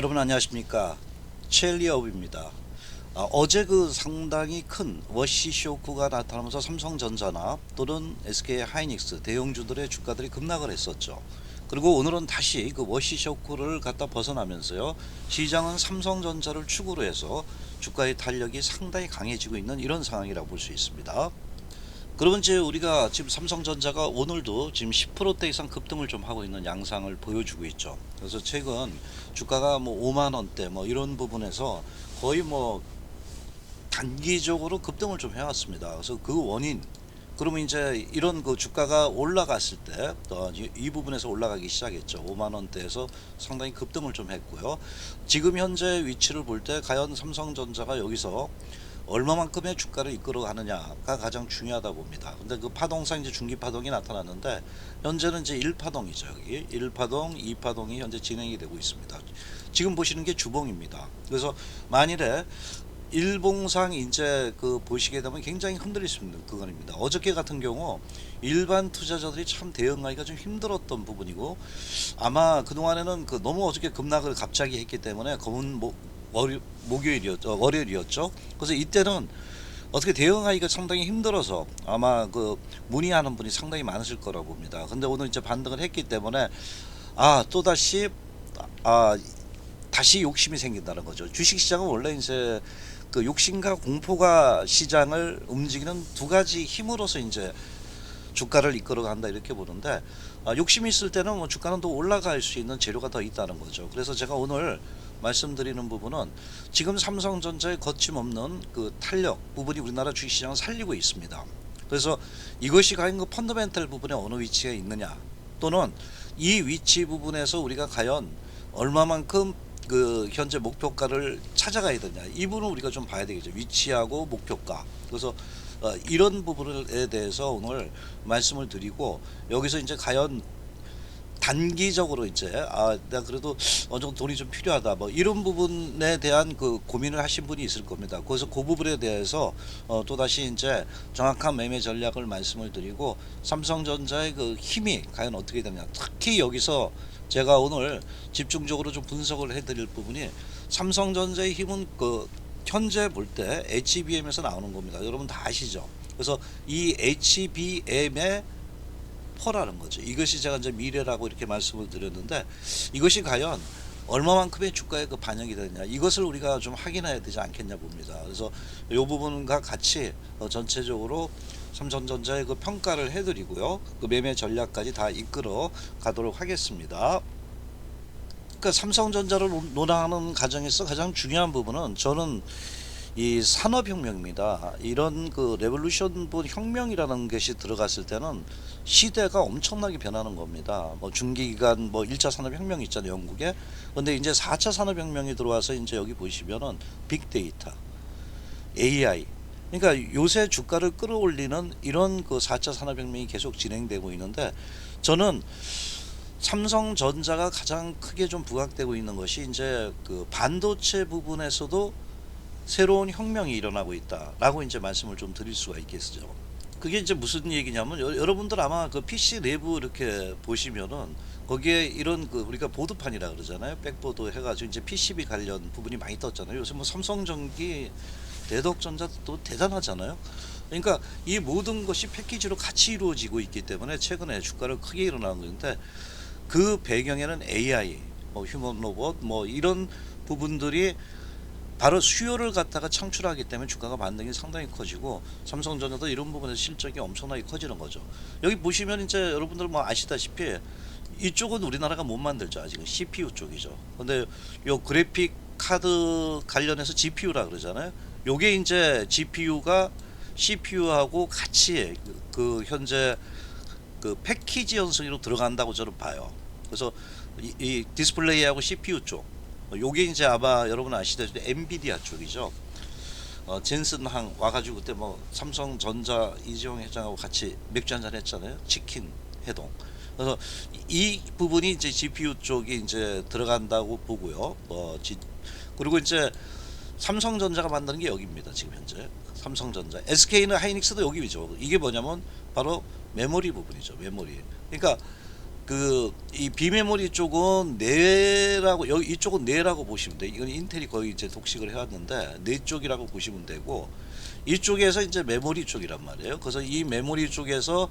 여러분 안녕하십니까, 첼리업입니다. 어제 그 상당히 큰 워시 쇼크가 나타나면서 삼성전자나 또는 SK 하이닉스 대형주들의 주가들이 급락을 했었죠. 그리고 오늘은 다시 그 워시 쇼크를 갖다 벗어나면서요, 시장은 삼성전자를 축으로 해서 주가의 탄력이 상당히 강해지고 있는 이런 상황이라고 볼 수 있습니다. 그러면 이제 우리가 지금 삼성전자가 오늘도 지금 10%대 이상 급등을 좀 하고 있는 양상을 보여주고 있죠. 그래서 최근 주가가 뭐 5만 원대 뭐 이런 부분에서 거의 뭐 단기적으로 급등을 좀 해왔습니다. 그래서 그 원인, 그러면 이제 이런 그 주가가 올라갔을 때 이 부분에서 올라가기 시작했죠. 5만 원대에서 상당히 급등을 좀 했고요. 지금 현재 위치를 볼 때 과연 삼성전자가 여기서 얼마만큼의 주가를 이끌어 가느냐가 가장 중요하다 봅니다. 근데 그 파동상 이제 중기 파동이 나타났는데 현재는 이제 1파동이죠. 여기 1파동, 2파동이 현재 진행이 되고 있습니다. 지금 보시는 게 주봉입니다. 그래서 만일에 일봉상 이제 그 보시게 되면 굉장히 흔들릴 수 있는 그건입니다. 어저께 같은 경우 일반 투자자들이 참 대응하기가 좀 힘들었던 부분이고, 아마 그동안에는 그 너무 어저께 급락을 갑자기 했기 때문에 검은 월요일이었죠. 그래서 이때는 어떻게 대응하기가 상당히 힘들어서 아마 그 문의하는 분이 상당히 많으실 거라고 봅니다. 근데 오늘 이제 반등을 했기 때문에 또다시 다시 욕심이 생긴다는 거죠. 주식시장은 원래 이제 그 욕심과 공포가 시장을 움직이는 두 가지 힘으로서 이제 주가를 이끌어 간다 이렇게 보는데, 욕심이 있을 때는 뭐 주가는 더 올라갈 수 있는 재료가 더 있다는 거죠. 그래서 제가 오늘 말씀드리는 부분은 지금 삼성전자의 거침없는 그 탄력 부분이 우리나라 주식시장을 살리고 있습니다. 그래서 이것이 과연 그 펀더멘탈 부분에 어느 위치에 있느냐, 또는 이 위치 부분에서 우리가 과연 얼마만큼 그 현재 목표가를 찾아가야 되냐, 이 부분을 우리가 좀 봐야 되겠죠. 위치하고 목표가. 그래서 이런 부분에 대해서 오늘 말씀을 드리고, 여기서 이제 과연 단기적으로 이제 내가 그래도 어느 정도 돈이 좀 필요하다 뭐 이런 부분에 대한 그 고민을 하신 분이 있을 겁니다. 그래서 그 부분에 대해서 또다시 이제 정확한 매매 전략을 말씀을 드리고, 삼성전자의 그 힘이 과연 어떻게 되냐, 특히 여기서 제가 오늘 집중적으로 좀 분석을 해드릴 부분이, 삼성전자의 힘은 그 현재 볼 때 HBM에서 나오는 겁니다. 여러분 다 아시죠? 그래서 이 HBM의 퍼라는 거죠. 이것이 제가 이제 미래라고 이렇게 말씀을 드렸는데, 이것이 과연 얼마만큼의 주가에 그 반영이 되느냐, 이것을 우리가 좀 확인해야 되지 않겠냐 봅니다. 그래서 이 부분과 같이 전체적으로 삼성전자의 그 평가를 해드리고요, 그 매매 전략까지 다 이끌어 가도록 하겠습니다. 그러니까 삼성전자를 논하는 과정에서 가장 중요한 부분은 저는 이 산업혁명입니다. 이런 그 레볼루션 혁명이라는 것이 들어갔을 때는 시대가 엄청나게 변하는 겁니다. 뭐 중기기간 뭐 1차 산업혁명 있잖아요, 영국에. 근데 이제 4차 산업혁명이 들어와서 이제 여기 보시면은 빅데이터, AI. 그러니까 요새 주가를 끌어올리는 이런 그 4차 산업혁명이 계속 진행되고 있는데, 저는 삼성전자가 가장 크게 좀 부각되고 있는 것이 이제 그 반도체 부분에서도 새로운 혁명이 일어나고 있다라고 이제 말씀을 좀 드릴 수가 있겠죠. 그게 이제 무슨 얘기냐면, 여러분들 아마 그 PC 내부 이렇게 보시면은 거기에 이런 그 우리가 보드판이라 그러잖아요. 백보드 해가지고 이제 PCB 관련 부분이 많이 떴잖아요. 요새 뭐 삼성전기, 대덕전자도 대단하잖아요. 그러니까 이 모든 것이 패키지로 같이 이루어지고 있기 때문에 최근에 주가를 크게 일어나는 건데, 그 배경에는 AI, 뭐 휴먼 로봇, 뭐 이런 부분들이 바로 수요를 갖다가 창출하기 때문에 주가가 반등이 상당히 커지고, 삼성전자도 이런 부분에서 실적이 엄청나게 커지는 거죠. 여기 보시면 이제 여러분들 뭐 아시다시피 이쪽은 우리나라가 못 만들죠. 아직은 CPU 쪽이죠. 근데 요 그래픽 카드 관련해서 GPU라 그러잖아요. 요게 이제 GPU가 CPU하고 같이 그 현재 그 패키지 형식으로 들어간다고 저는 봐요. 그래서 이 디스플레이하고 CPU 쪽, 요게 이제 아마 여러분 아시다시피 엔비디아 쪽이죠. 젠슨 항 와가지고 그때 뭐 삼성전자 이재용 회장하고 같이 맥주 한잔 했잖아요. 치킨 해동. 그래서 이 부분이 이제 GPU 쪽이 이제 들어간다고 보고요. 그리고 이제 삼성전자가 만드는 게 여기입니다. 지금 현재 삼성전자, SK는 하이닉스도 여기죠. 이게 뭐냐면 바로 메모리 부분이죠. 메모리. 그러니까 그 이 비메모리 쪽은 내라고, 여기 이쪽은 내라고 보시면 돼. 이건 인텔이 거의 이제 독식을 해왔는데 내 쪽이라고 보시면 되고, 이쪽에서 이제 메모리 쪽이란 말이에요. 그래서 이 메모리 쪽에서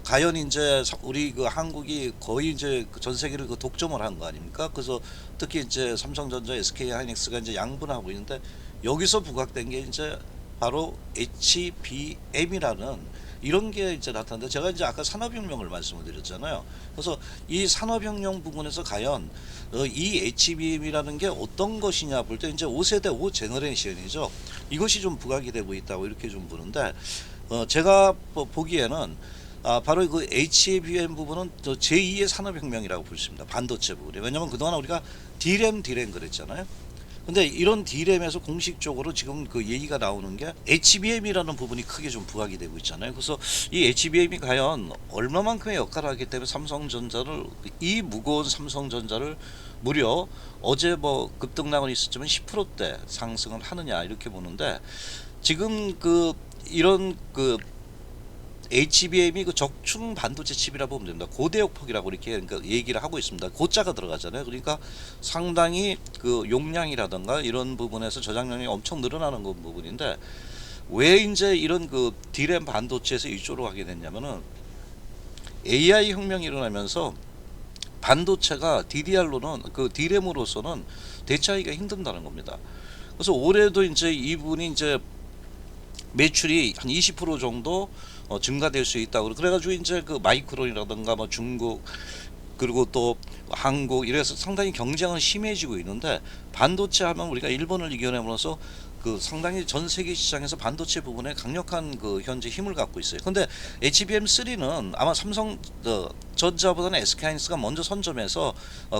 과연 이제 우리 그 한국이 거의 이제 전 세계를 그 독점을 한 거 아닙니까? 그래서 특히 이제 삼성전자, SK하이닉스가 이제 양분하고 있는데, 여기서 부각된 게 이제 바로 HBM이라는 이런 게 이제 나타났는데, 제가 이제 아까 산업혁명을 말씀을 드렸잖아요. 그래서 이 산업혁명 부분에서 과연 이 HBM이라는 게 어떤 것이냐 볼 때 이제 5세대 5제너레이션이죠. 이것이 좀 부각이 되고 있다고 이렇게 좀 보는데, 제가 보기에는 바로 그 HBM 부분은 제2의 산업혁명이라고 볼 수 있습니다. 반도체 부분이. 왜냐면 그동안 우리가 D램 그랬잖아요. 근데 이런 D램에서 공식적으로 지금 그 얘기가 나오는 게 HBM이라는 부분이 크게 좀 부각이 되고 있잖아요. 그래서 이 HBM이 과연 얼마만큼의 역할을 하기 때문에 삼성전자를, 이 무거운 삼성전자를 무려 어제 뭐 급등락은 있었지만 10%대 상승을 하느냐 이렇게 보는데, 지금 그 이런 그 HBM이 그 적충 반도체 칩이라 보면 됩니다. 고대역폭이라고 이렇게 그러니까 얘기를 하고 있습니다. 고자가 들어가잖아요. 그러니까 상당히 그 용량이라든가 이런 부분에서 저장량이 엄청 늘어나는 그 부분인데, 왜 이제 이런 그 D램 반도체에서 이쪽으로 가게 됐냐면은 AI 혁명이 일어나면서 반도체가 DDR로는 그 D램으로서는 대체하기가 힘든다는 겁니다. 그래서 올해도 이제 이분이 이제 매출이 한 20% 정도 증가될 수 있다고, 그래가지고 이제 그 마이크론이라든가 뭐 중국 그리고 또 한국 이래서 상당히 경쟁은 심해지고 있는데, 반도체 하면 우리가 일본을 이겨내면서 그 상당히 전 세계 시장에서 반도체 부분에 강력한 그 현재 힘을 갖고 있어요. 근데 HBM3는 아마 삼성 전자보다는 SK하이닉스가 먼저 선점해서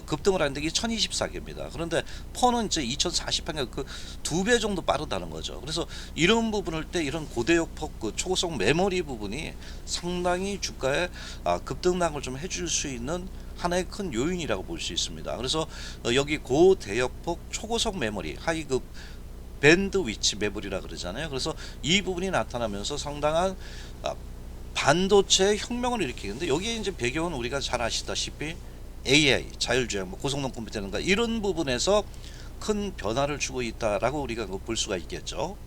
급등을 하는데 이게 1024개입니다. 그런데 폰은 이제 2048개, 그 2배 정도 빠르다는 거죠. 그래서 이런 부분을 때 이런 고대역폭 그 초고속 메모리 부분이 상당히 주가에 급등락을 좀 해줄 수 있는 하나의 큰 요인이라고 볼 수 있습니다. 그래서 여기 고대역폭 초고속 메모리 하이급 밴드위치 메모리라 그러잖아요. 그래서 이 부분이 나타나면서 상당한 반도체 혁명을 일으키는데, 여기에 이제 배경은 우리가 잘 아시다시피 AI, 자율주행, 뭐 고성능 컴퓨터인가 이런 부분에서 큰 변화를 주고 있다라고 우리가 볼 수가 있겠죠.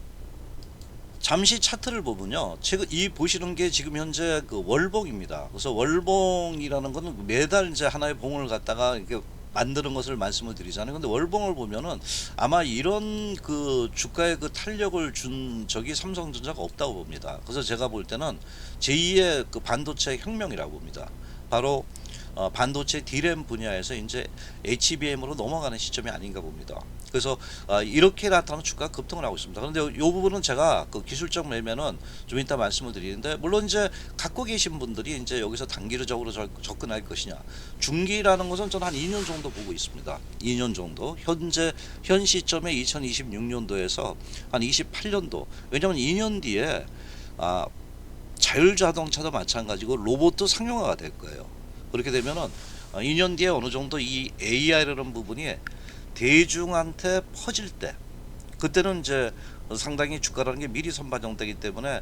잠시 차트를 보면요, 지금 이 보시는 게 지금 현재 그 월봉입니다. 그래서 월봉이라는 거는 매달 이제 하나의 봉을 갖다가 이렇게 만드는 것을 말씀을 드리잖아요. 근데 월봉을 보면은 아마 이런 그 주가에 그 탄력을 준 적이 삼성전자가 없다고 봅니다. 그래서 제가 볼 때는 제2의 그 반도체 혁명이라고 봅니다. 바로 반도체 D램 분야에서 이제 HBM으로 넘어가는 시점이 아닌가 봅니다. 그래서 이렇게 나타나는 주가가 급등을 하고 있습니다. 그런데 이 부분은 제가 그 기술적 매매는 좀 이따 말씀을 드리는데, 물론 이제 갖고 계신 분들이 이제 여기서 단기적으로 접근할 것이냐, 중기라는 것은 저는 한 2년 정도 보고 있습니다. 2년 정도. 현 시점에 2026년도에서 한 28년도. 왜냐하면 2년 뒤에 자율자동차도 마찬가지고 로봇도 상용화가 될 거예요. 그렇게 되면은 2년 뒤에 어느 정도 이 AI라는 부분이 대중한테 퍼질 때, 그때는 이제 상당히 주가라는 게 미리 선반영되기 때문에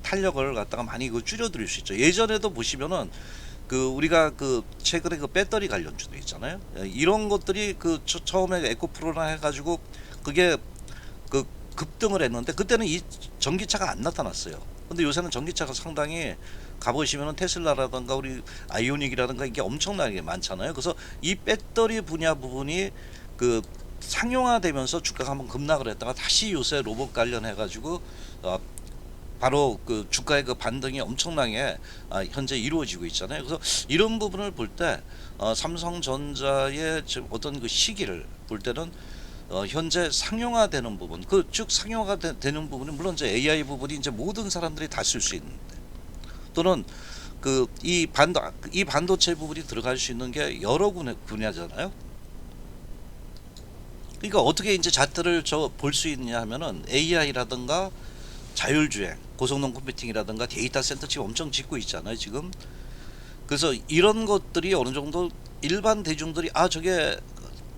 탄력을 갖다가 많이 그 줄여드릴 수 있죠. 예전에도 보시면은 그 우리가 그 최근에 그 배터리 관련주도 있잖아요. 이런 것들이 그 처음에 에코프로나 해가지고 그게 그 급등을 했는데, 그때는 이 전기차가 안 나타났어요. 근데 요새는 전기차가 상당히 가보시면은 테슬라라든가 우리 아이오닉이라든가 이게 엄청나게 많잖아요. 그래서 이 배터리 분야 부분이 그 상용화되면서 주가가 한번 급락을 했다가 다시 요새 로봇 관련해 가지고 바로 그 주가의 그 반등이 엄청나게 현재 이루어지고 있잖아요. 그래서 이런 부분을 볼 때 삼성전자의 지금 어떤 그 시기를 볼 때는 현재 상용화되는 부분, 그 쭉 상용화가 되는 부분은 물론 이제 AI 부분이 이제 모든 사람들이 다 쓸 수 있는데, 또는 그 이 반도체 부분이 들어갈 수 있는 게 여러 분야잖아요. 그러니까 어떻게 이제 차트를 볼 수 있냐 하면은 AI라든가 자율주행, 고성능 컴퓨팅이라든가 데이터 센터 지금 엄청 짓고 있잖아요, 지금. 그래서 이런 것들이 어느 정도 일반 대중들이 저게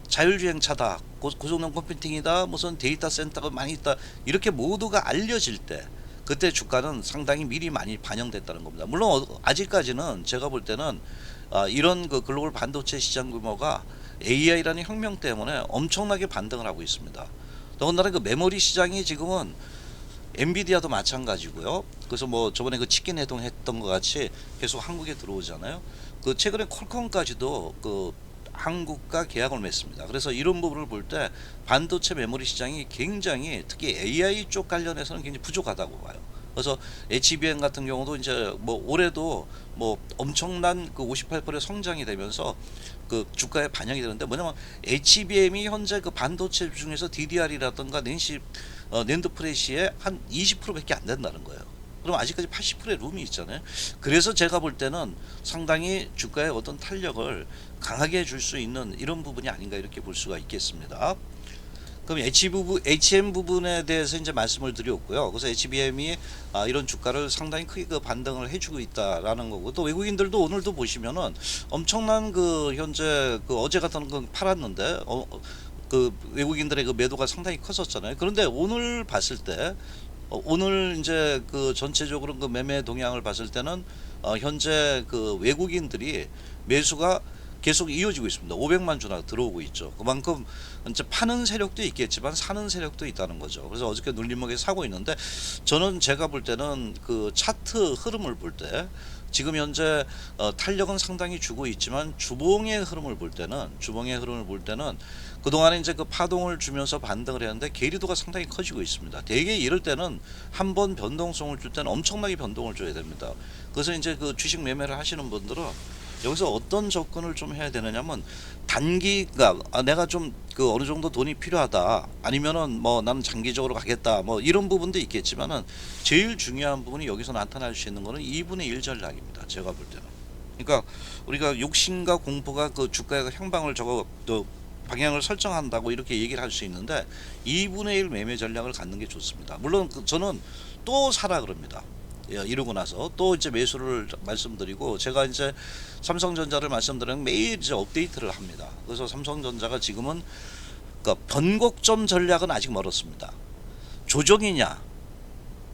자율주행차다, 고성능 컴퓨팅이다, 무슨 데이터 센터가 많이 있다, 이렇게 모두가 알려질 때, 그때 주가는 상당히 미리 많이 반영됐다는 겁니다. 물론 아직까지는 제가 볼 때는 이런 그 글로벌 반도체 시장 규모가 AI라는 혁명 때문에 엄청나게 반등을 하고 있습니다. 더군다나 그 메모리 시장이 지금은 엔비디아도 마찬가지고요. 그래서 뭐 저번에 그 치킨 해동했던 것 같이 계속 한국에 들어오잖아요. 그 최근에 퀄컴까지도 그 한국과 계약을 맺습니다. 그래서 이런 부분을 볼 때 반도체 메모리 시장이 굉장히 특히 AI 쪽 관련해서는 굉장히 부족하다고 봐요. 그래서 HBM 같은 경우도 이제 뭐 올해도 뭐 엄청난 그 58%의 성장이 되면서 그 주가에 반영이 되는데, 뭐냐면 HBM이 현재 그 반도체 중에서 DDR이라든가 낸드 프레시의 한 20%밖에 안 된다는 거예요. 그럼 아직까지 80%의 룸이 있잖아요. 그래서 제가 볼 때는 상당히 주가의 어떤 탄력을 강하게 줄 수 있는 이런 부분이 아닌가 이렇게 볼 수가 있겠습니다. 그럼 HM 부분에 대해서 이제 말씀을 드렸고요. 그래서 HBM이 이런 주가를 상당히 크게 그 반등을 해주고 있다라는 거고, 또 외국인들도 오늘도 보시면은 엄청난 그 현재 그 어제 같은 건 팔았는데 그 외국인들의 그 매도가 상당히 컸었잖아요. 그런데 오늘 봤을 때 오늘 이제 그 전체적으로 그 매매 동향을 봤을 때는 현재 그 외국인들이 매수가 계속 이어지고 있습니다. 500만 주나 들어오고 있죠. 그만큼 이제 파는 세력도 있겠지만 사는 세력도 있다는 거죠. 그래서 어저께 눌림목에 사고 있는데, 저는 제가 볼 때는 그 차트 흐름을 볼 때 지금 현재 탄력은 상당히 주고 있지만 주봉의 흐름을 볼 때는 그동안에 이제 그 파동을 주면서 반등을 했는데 괴리도가 상당히 커지고 있습니다. 대개 이럴 때는 한번 변동성을 줄 때는 엄청나게 변동을 줘야 됩니다. 그래서 이제 그 주식 매매를 하시는 분들은 여기서 어떤 접근을 좀 해야 되느냐면, 단기가 내가 좀 그 어느 정도 돈이 필요하다, 아니면은 뭐 나는 장기적으로 가겠다, 뭐 이런 부분도 있겠지만은 제일 중요한 부분이 여기서 나타날 수 있는 거는 2분의 1 전략입니다. 제가 볼 때는. 그러니까 우리가 욕심과 공포가 그 주가의 향방을 또 방향을 설정한다고 이렇게 얘기를 할 수 있는데, 2분의 1 매매 전략을 갖는 게 좋습니다. 물론 저는 또 사라 그럽니다. 이러고 나서 또 이제 매수를 말씀드리고, 제가 이제 삼성전자를 말씀드리면 매일 이제 업데이트를 합니다. 그래서 삼성전자가 지금은 그러니까 변곡점 전략은 아직 멀었습니다. 조정이냐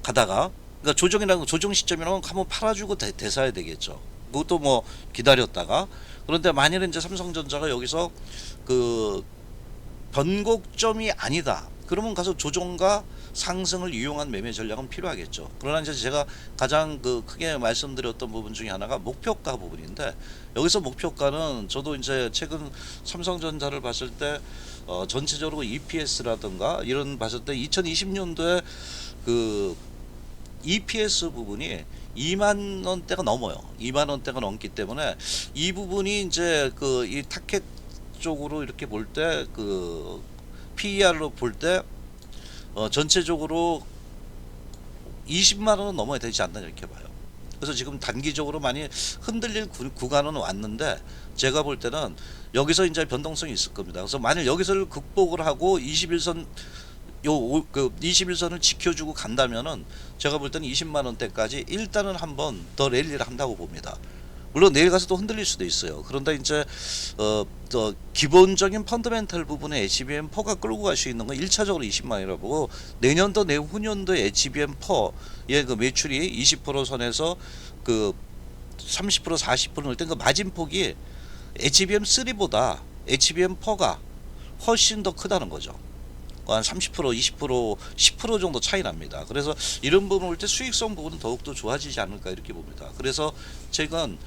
가다가, 그러니까 조정이라는 조정 시점이라면 한번 팔아주고 대사야 되겠죠. 그것도 뭐 기다렸다가, 그런데 만일 이제 삼성전자가 여기서 그 변곡점이 아니다, 그러면 가서 조정과 상승을 이용한 매매 전략은 필요하겠죠. 그러나 이제 제가 가장 그 크게 말씀드렸던 부분 중에 하나가 목표가 부분인데, 여기서 목표가는 저도 이제 최근 삼성전자를 봤을 때 전체적으로 EPS라든가 이런 봤을 때 2020년도에 그 EPS 부분이 2만 원대가 넘어요. 2만 원대가 넘기 때문에 이 부분이 이제 그 이 타켓 쪽으로 이렇게 볼 때 그 PER로 볼 때 전체적으로 20만 원은 넘어야 되지 않나 이렇게 봐요. 그래서 지금 단기적으로 많이 흔들릴 구간은 왔는데, 제가 볼 때는 여기서 이제 변동성이 있을 겁니다. 그래서 만일 여기서를 극복을 하고 21선 그 21선을 지켜주고 간다면은 제가 볼 때는 20만 원대까지 일단은 한번 더 랠리를 한다고 봅니다. 물론 내일 가서 또 흔들릴 수도 있어요. 그런데 이제 또 기본적인 펀더멘탈 부분에 HBM4가 끌고 갈 수 있는 건 1차적으로 20만이라고 보고, 내년도 내후년도에 HBM4의 그 매출이 20% 선에서 그 30% 40% 넣을 때 그 마진폭이 HBM3보다 HBM4가 훨씬 더 크다는 거죠. 한 30%, 20%, 10% 정도 차이 납니다. 그래서 이런 부분을 볼 때 수익성 부분은 더욱더 좋아지지 않을까 이렇게 봅니다. 그래서 최근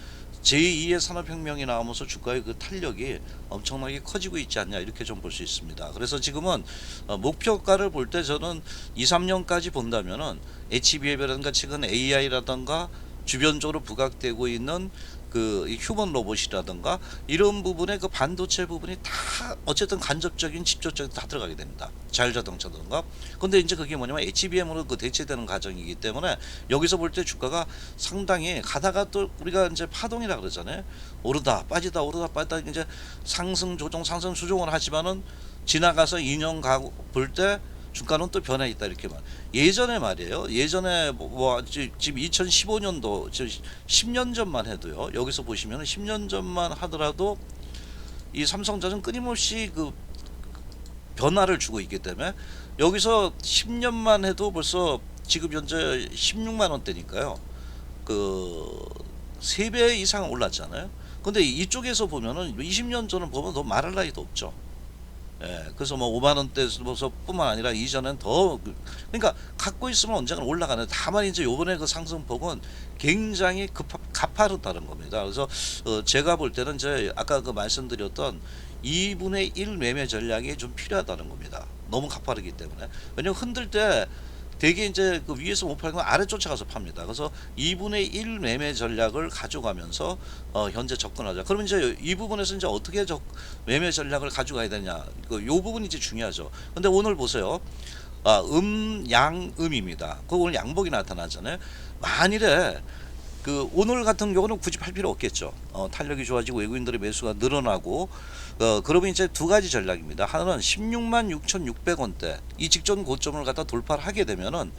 제2의 산업혁명이 나오면서 주가의 그 탄력이 엄청나게 커지고 있지 않냐 이렇게 좀 볼 수 있습니다. 그래서 지금은 목표가를 볼 때 저는 2, 3년까지 본다면은 HBM이라든가 최근 AI라든가 주변적으로 부각되고 있는 그 휴먼 로봇이라든가 이런 부분에 그 반도체 부분이 다 어쨌든 간접적인 직접적인 다 들어가게 됩니다. 자율자동차든가. 근데 이제 그게 뭐냐면 HBM으로 그 대체되는 과정이기 때문에 여기서 볼 때 주가가 상당히 가다가 또 우리가 이제 파동이라 그러잖아요. 오르다 빠지다 오르다 빠지다 이제 상승 조정 상승 조정을 하지만은 지나가서 2년 가고 볼 때 주가는 또 변화 있다 이렇게 말. 예전에 말이에요. 예전에 뭐 지금 2015년도 10년 전만 해도요. 여기서 보시면 10년 전만 하더라도 이 삼성전자는 끊임없이 그 변화를 주고 있기 때문에 여기서 10년만 해도 벌써 지금 현재 16만 원대니까요. 그 3배 이상 올랐잖아요. 근데 이쪽에서 보면은 20년 전을 보면 더 말할 나위도 없죠. 예, 그래서 뭐 5만 원대에서뿐만 아니라 이전엔 더 그러니까 갖고 있으면 언젠가 올라가는. 다만 이제 요번에 그 상승폭은 굉장히 가파르다는 겁니다. 그래서 제가 볼 때는 이제 아까 그 말씀드렸던 2분의 1 매매 전략이 좀 필요하다는 겁니다. 너무 가파르기 때문에. 왜냐면 흔들 때 대개 이제 그 위에서 못 팔면 아래 쫓아가서 팝니다. 그래서 2분의 1 매매 전략을 가져가면서 현재 접근하자. 그러면 이제 이 부분에서 이제 어떻게 매매 전략을 가져가야 되냐. 요 부분이 이제 중요하죠. 근데 오늘 보세요. 양음입니다. 그 오늘 양복이 나타나잖아요. 만일에 그 오늘 같은 경우는 굳이 팔 필요 없겠죠. 탄력이 좋아지고 외국인들의 매수가 늘어나고 그러면 이제 두 가지 전략입니다. 하나는 16만 6,600원대 이 직전 고점을 갖다 돌파를 하게 되면은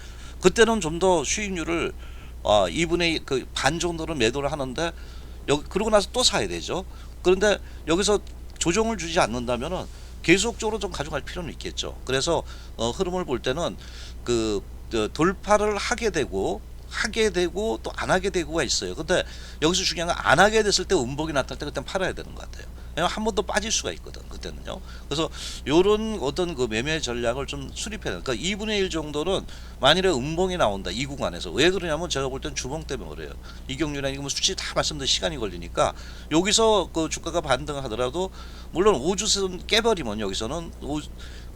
그때는 좀 더 수익률을 2분의 그 반 정도로 매도를 하는데 그러고 나서 또 사야 되죠. 그런데 여기서 조정을 주지 않는다면은 계속적으로 좀 가져갈 필요는 있겠죠. 그래서 흐름을 볼 때는 돌파를 하게 되고 또 안 하게 되고가 있어요. 근데 여기서 중요한 건 안 하게 됐을 때 음봉이 나타날 때 그때는 팔아야 되는 것 같아요. 왜냐면 한 번 더 빠질 수가 있거든 그때는요. 그래서 요런 어떤 그 매매 전략을 좀 수립해야 돼요. 그러니까 2분의 1 정도는 만일에 음봉이 나온다 이 구간에서. 왜 그러냐면 제가 볼 땐 주봉 때문에 그래요. 이경률이나 이거 뭐 수치 다 말씀드린 시간이 걸리니까 여기서 그 주가가 반등하더라도 물론 5주선 깨버리면 여기서는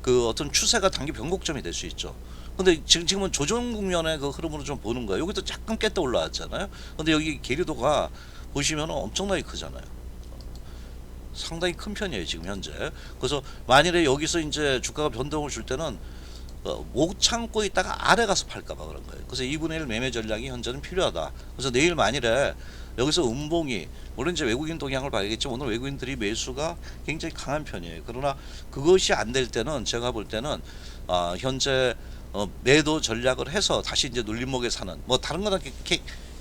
그 어떤 추세가 단기 변곡점이 될 수 있죠. 근데 지금은 조정 국면의 그 흐름으로 좀 보는 거예요. 여기도 잠깐 깼다 올라왔잖아요. 근데 여기 계류도가 보시면 엄청나게 크잖아요. 상당히 큰 편이에요 지금 현재. 그래서 만일에 여기서 이제 주가가 변동을 줄 때는 못 참고 있다가 아래 가서 팔까봐 그런 거예요. 그래서 2분의 1 매매 전략이 현재는 필요하다. 그래서 내일 만일에 여기서 음봉이 물론 이제 외국인 동향을 봐야겠지만 오늘 외국인들이 매수가 굉장히 강한 편이에요. 그러나 그것이 안 될 때는 제가 볼 때는 현재 매도 전략을 해서 다시 이제 눌림목에 사는 뭐 다른 거는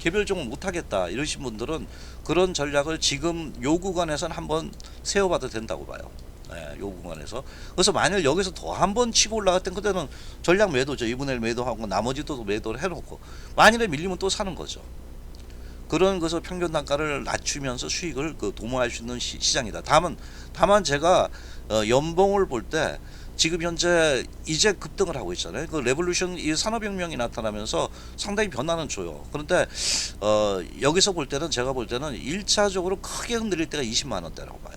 개별적으로 못하겠다 이러신 분들은 그런 전략을 지금 요 구간에서는 한번 세워봐도 된다고 봐요. 예, 요 구간에서. 그래서 만약 여기서 더 한번 치고 올라갈 땐 그때는 전략 매도죠. 2분의 1 매도하고 나머지도 매도를 해놓고 만일에 밀리면 또 사는 거죠. 그런 것을 평균 단가를 낮추면서 수익을 도모할 수 있는 시장이다. 다만 제가 연봉을 볼 때 지금 현재 이제 급등을 하고 있잖아요. 그 레볼루션 이 산업혁명이 나타나면서 상당히 변화는 줘요. 그런데 여기서 볼 때는 제가 볼 때는 1차적으로 크게 흔들릴 때가 20만 원대라고 봐요.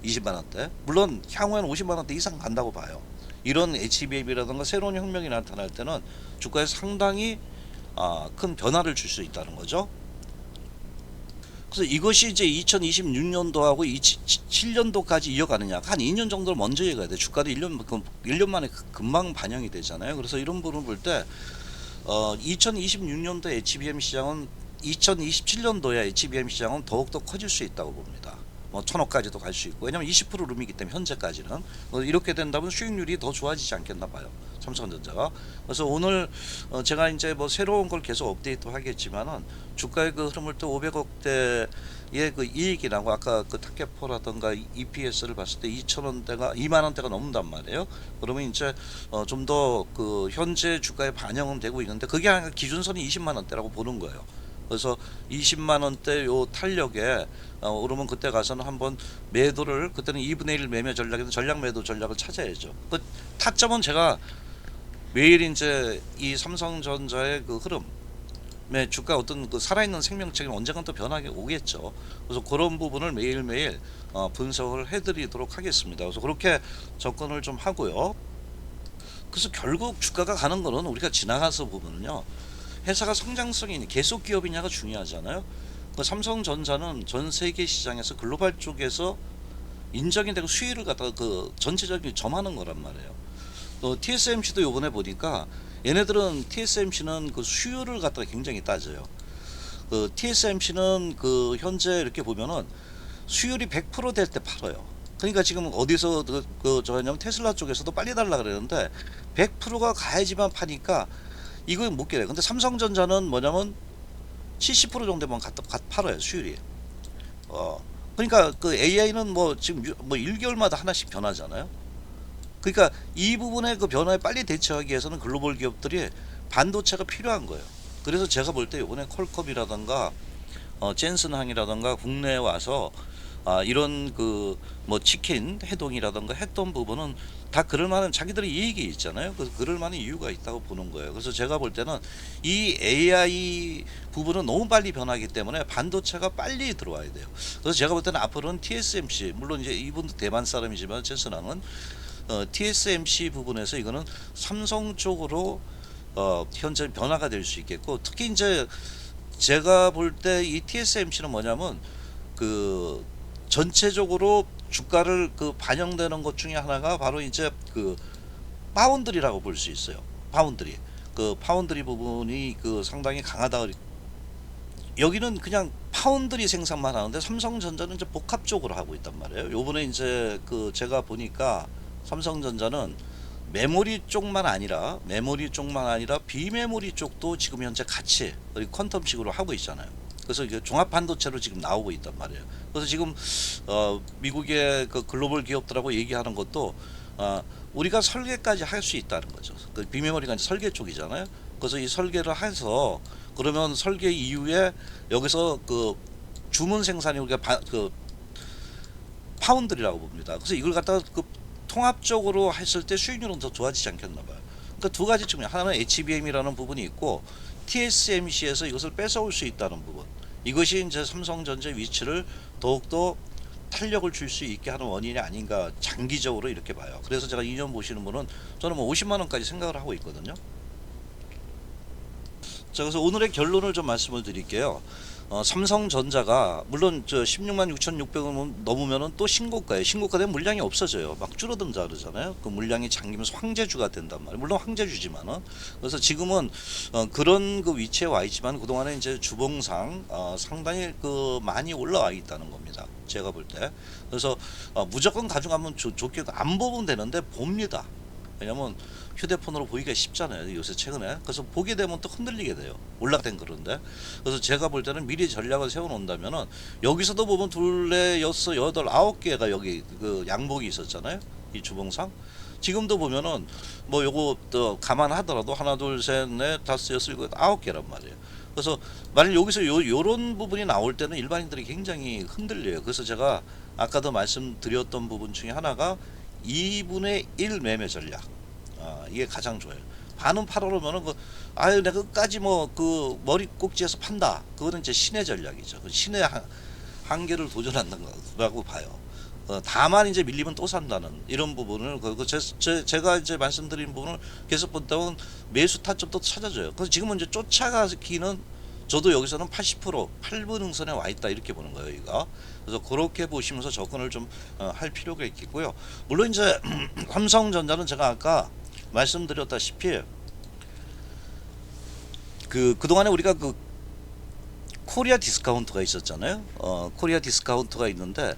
20만 원대. 물론 향후에는 50만 원대 이상 간다고 봐요. 이런 HBM이라든가 새로운 혁명이 나타날 때는 주가에 상당히 큰 변화를 줄 수 있다는 거죠. 그래서 이것이 이제 2026년도하고 27년도까지 이어가느냐. 한 2년 정도를 먼저 이어가야 돼. 주가도 1년 만에 금방 반영이 되잖아요. 그래서 이런 부분을 볼 때 2026년도 HBM 시장은 2027년도에 HBM 시장은 더욱더 커질 수 있다고 봅니다. 뭐 1000억까지도 갈 수 있고. 왜냐면 20% 룸이기 때문에 현재까지는. 이렇게 된다면 수익률이 더 좋아지지 않겠나 봐요. 삼성전자가. 그래서 오늘 제가 이제 뭐 새로운 걸 계속 업데이트 하겠지만은 주가의 그 흐름을 또 500억대의 그 이익이 나고 아까 그 타켓포라든가 EPS를 봤을 때 2,000원대가 2만 원대가 넘는단 말이에요. 그러면 이제 좀 더 그 현재 주가에 반영은 되고 있는데 그게 아니라 기준선이 20만 원대라고 보는 거예요. 그래서 20만 원대 요 탄력에 오르면 그때 가서는 한번 매도를 그때는 2분의 1 매매 전략에서 전략 매도 전략을 찾아야죠. 그 타점은 제가 매일 이제 이 삼성전자의 그 흐름의 주가 어떤 그 살아있는 생명체가 언젠간 또 변하게 오겠죠. 그래서 그런 부분을 매일매일 분석을 해드리도록 하겠습니다. 그래서 그렇게 접근을 좀 하고요. 그래서 결국 주가가 가는 거는 우리가 지나가서 보면요. 회사가 성장성이 계속 기업이냐가 중요하잖아요. 그 삼성전자는 전 세계 시장에서 글로벌 쪽에서 인정이 되고 수익을 갖다가 그 전체적인 점하는 거란 말이에요. 또 TSMC도 요번에 보니까 얘네들은 TSMC는 그 수요를 갖다가 굉장히 따져요. 그 TSMC는 그 현재 이렇게 보면은 수율이 100% 될 때 팔아요. 그러니까 지금 어디서 저냐면 테슬라 쪽에서도 빨리 달라 그러는데 100%가 가야지만 파니까 이거 못 깨요. 근데 삼성전자는 뭐냐면 70% 정도만 팔아요 수율이. 그러니까 그 AI는 뭐 지금 뭐 1개월마다 하나씩 변하잖아요. 그러니까 이 부분의 그 변화에 빨리 대처하기 위해서는 글로벌 기업들이 반도체가 필요한 거예요. 그래서 제가 볼 때 이번에 퀄컴이라던가 젠슨항이라던가 국내에 와서 이런 그 뭐 치킨 해동이라던가 했던 부분은 다 그럴 만한 자기들의 이익이 있잖아요. 그래서 그럴 만한 이유가 있다고 보는 거예요. 그래서 제가 볼 때는 이 AI 부분은 너무 빨리 변하기 때문에 반도체가 빨리 들어와야 돼요. 그래서 제가 볼 때는 앞으로는 TSMC, 물론 이제 이분도 대만 사람이지만 젠슨항은 TSMC 부분에서 이거는 삼성 쪽으로 현재 변화가 될 수 있겠고, 특히 이제 제가 볼 때 이 TSMC는 뭐냐면 그 전체적으로 주가를 그 반영되는 것 중에 하나가 바로 이제 그 파운드리라고 볼 수 있어요. 파운드리. 그 파운드리 부분이 그 상당히 강하다. 여기는 그냥 파운드리 생산만 하는데 삼성전자는 이제 복합적으로 하고 있단 말이에요. 요번에 이제 그 제가 보니까 삼성전자는 메모리 쪽만 아니라 비메모리 쪽도 지금 현재 같이 퀀텀식으로 하고 있잖아요. 그래서 이게 종합 반도체로 지금 나오고 있단 말이에요. 그래서 지금 미국의 그 글로벌 기업들하고 얘기하는 것도 우리가 설계까지 할 수 있다는 거죠. 그 비메모리가 이제 설계 쪽이잖아요. 그래서 이 설계를 해서 그러면 설계 이후에 여기서 그 주문 생산이 우리가 그 파운드리라고 봅니다. 그래서 이걸 갖다가 그 통합적으로 했을 때 수익률은 더 좋아지지 않겠나 봐요. 그러니까 두 가지 측면, 하나는 HBM이라는 부분이 있고 TSMC에서 이것을 뺏어올 수 있다는 부분. 이것이 이제 삼성전자의 위치를 더욱더 탄력을 줄 수 있게 하는 원인이 아닌가, 장기적으로 이렇게 봐요. 그래서 제가 2년 보시는 분은 저는 뭐 50만 원까지 생각을 하고 있거든요. 자, 그래서 오늘의 결론을 좀 말씀을 드릴게요. 삼성전자가 물론 저 16만 6,600원 넘으면은 또 신고가예요. 신고가 되면 물량이 없어져요. 막 줄어든다 그러잖아요. 그 물량이 잠기면서 황제주가 된단 말이에요. 물론 황제주지만은. 그래서 지금은 그런 그 위치에 와 있지만 그동안에 이제 주봉상 상당히 그 많이 올라와 있다는 겁니다. 제가 볼 때. 그래서 무조건 가져가면 좋게 안 보면 되는데 봅니다. 왜냐면 휴대폰으로 보기가 쉽잖아요, 요새 최근에. 그래서 보게 되면 또 흔들리게 돼요, 올라된 그런데. 그래서 제가 볼 때는 미리 전략을 세워 놓는다면은 여기서도 보면 둘레 여섯 여덟 아홉 개가 여기 그 양복이 있었잖아요, 이 주봉상. 지금도 보면은 뭐 요거 또 감안하더라도 하나 둘 셋 넷 다섯 여섯 일곱 아홉 개란 말이에요. 그래서 만약 여기서 요런 부분이 나올 때는 일반인들이 굉장히 흔들려요. 그래서 제가 아까도 말씀드렸던 부분 중에 하나가 2분의 1 매매 전략. 이게 가장 좋아요. 반은 팔아놓으면은 내가 끝까지 뭐 그 머리 꼭지에서 판다. 그거는 이제 신의 전략이죠. 신의 한계를 도전한다는 거라고 봐요. 다만 이제 밀리면 또 산다는 이런 부분을 제가 이제 말씀드린 부분을 계속 본다면 매수 타점도 찾아줘요. 그래서 지금은 이제 쫓아가기는 저도 여기서는 80% 8분 응선에 와 있다 이렇게 보는 거예요, 이거. 그래서 그렇게 보시면서 접근을 좀 할 필요가 있겠고요. 물론 이제 삼성전자는 제가 아까 말씀드렸다시피 그동안에 우리가 그 코리아 디스카운트가 있었잖아요. 코리아 디스카운트가 있는데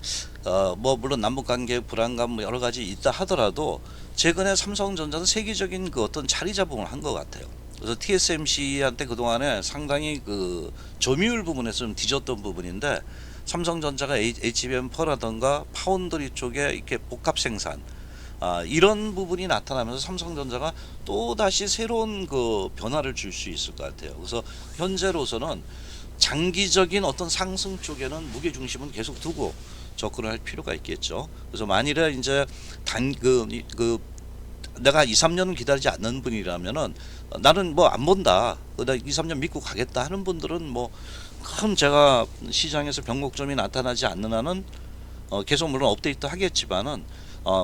뭐 물론 남북 관계 불안감 뭐 여러 가지 있다 하더라도 최근에 삼성전자는 세계적인 그 어떤 자리 잡음을 한 것 같아요. 그래서 TSMC한테 그동안에 상당히 그 점유율 부분에서 좀 뒤졌던 부분인데 삼성전자가 HBM4라던가 파운드리 쪽에 이렇게 복합 생산 이런 부분이 나타나면서 삼성전자가 또 다시 새로운 그 변화를 줄 수 있을 것 같아요. 그래서 현재로서는 장기적인 어떤 상승 쪽에는 무게 중심은 계속 두고 접근을 할 필요가 있겠죠. 그래서 만일에 이제 내가 2, 3년 기다리지 않는 분이라면은 나는 뭐 안 본다. 나 2, 3년 믿고 가겠다 하는 분들은 뭐 큰 제가 시장에서 변곡점이 나타나지 않는 한은 계속 물론 업데이트 하겠지만은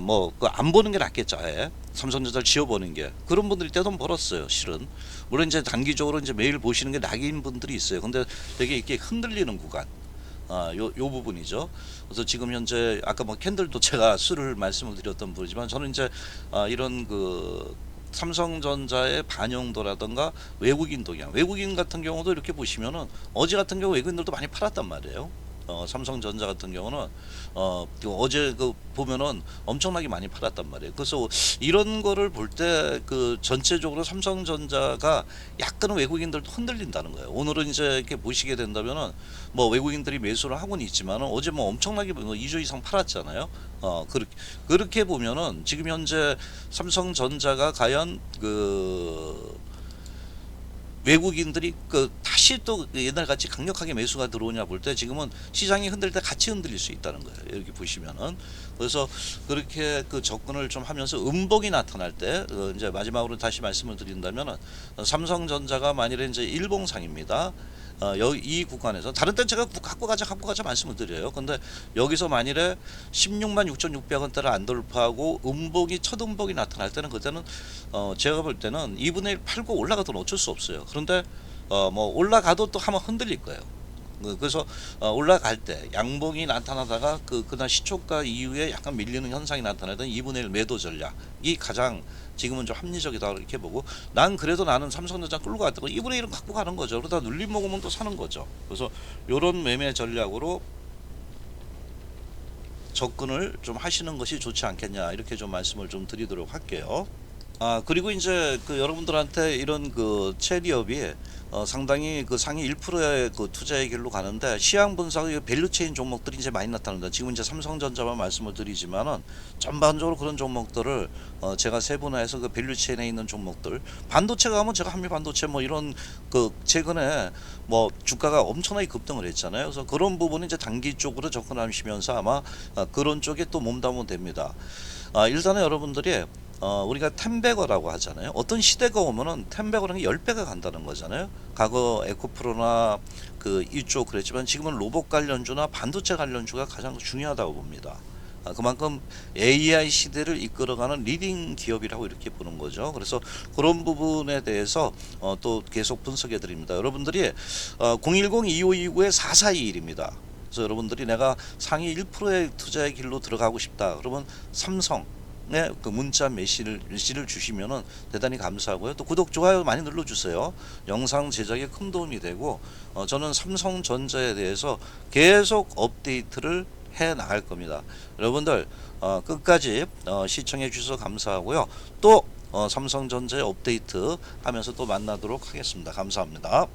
뭐 안 보는 게 낫겠죠. 아예 삼성전자를 지워보는 게. 그런 분들이 때도 벌었어요, 실은. 물론 이제 단기적으로 이제 매일 보시는 게 낙인 분들이 있어요. 근데 되게 이렇게 흔들리는 구간. 요 부분이죠. 그래서 지금 현재 아까 뭐 캔들도 제가 수를 말씀을 드렸던 부분이지만 저는 이제 이런 그 삼성전자의 반영도라든가 외국인 동향, 외국인 같은 경우도 이렇게 보시면은 어제 같은 경우 외국인들도 많이 팔았단 말이에요. 삼성전자 같은 경우는 어제 그 보면은 엄청나게 많이 팔았단 말이에요. 그래서 이런 거를 볼 때 그 전체적으로 삼성전자가 약간은 외국인들도 흔들린다는 거예요. 오늘은 이제 이렇게 보시게 된다면은 뭐 외국인들이 매수를 하고는 있지만은 어제 뭐 엄청나게 2조 이상 팔았잖아요. 그렇게 보면은 지금 현재 삼성전자가 과연 그 외국인들이 다시 또 옛날 같이 강력하게 매수가 들어오냐 볼 때 지금은 시장이 흔들릴 때 같이 흔들릴 수 있다는 거예요. 여기 보시면은. 그래서 그렇게 접근을 좀 하면서 음봉이 나타날 때 이제 마지막으로 다시 말씀을 드린다면은 삼성전자가 만일에 이제 일봉상입니다. 이 구간에서 다른 때는 제가 갖고 가자 말씀을 드려요. 근데 여기서 만일에 16만 6,600원대를 안 돌파하고 음봉이 첫 음봉이 나타날 때는 그때는 제가 볼 때는 2분의 1 팔고 올라가도 어쩔 수 없어요. 그런데 뭐 올라가도 또 한번 흔들릴 거예요. 그래서 올라갈 때 양봉이 나타나다가 그날 시초가 이후에 약간 밀리는 현상이 나타나던 2분의 1 매도 전략이 가장 지금은 좀 합리적이다 이렇게 보고, 난 그래도 나는 삼성전자 끌고 갔다고 2분의 1은 갖고 가는 거죠. 그러다 눌림 먹으면 또 사는 거죠. 그래서 이런 매매 전략으로 접근을 좀 하시는 것이 좋지 않겠냐 이렇게 좀 말씀을 좀 드리도록 할게요. 그리고 이제 여러분들한테 이런 체리업이 상당히 상위 1%의 투자의 길로 가는데, 시향 분석의 밸류체인 종목들이 이제 많이 나타납니다. 지금 이제 삼성전자만 말씀을 드리지만은 전반적으로 그런 종목들을 제가 세분화해서 밸류체인에 있는 종목들, 반도체가 가면 제가 한미반도체 뭐 이런 최근에 뭐 주가가 엄청나게 급등을 했잖아요. 그래서 그런 부분은 이제 단기 쪽으로 접근하시면서 아마 그런 쪽에 또 몸담으면 됩니다. 일단은 여러분들이 우리가 10배거라고 하잖아요. 어떤 시대가 오면은 10배거라는 게 10배가 간다는 거잖아요. 과거 에코프로나 이쪽 그랬지만 지금은 로봇 관련주나 반도체 관련주가 가장 중요하다고 봅니다. 그만큼 AI 시대를 이끌어가는 리딩 기업이라고 이렇게 보는 거죠. 그래서 그런 부분에 대해서 또 계속 분석해 드립니다. 여러분들이 010-2529-4421입니다. 그래서 여러분들이 내가 상위 1%의 투자의 길로 들어가고 싶다 그러면 삼성 문자 메시지를 주시면은 대단히 감사하고요. 또 구독 좋아요 많이 눌러주세요. 영상 제작에 큰 도움이 되고, 저는 삼성전자에 대해서 계속 업데이트를 해 나갈 겁니다. 여러분들 끝까지 시청해 주셔서 감사하고요. 또 삼성전자의 업데이트 하면서 또 만나도록 하겠습니다. 감사합니다.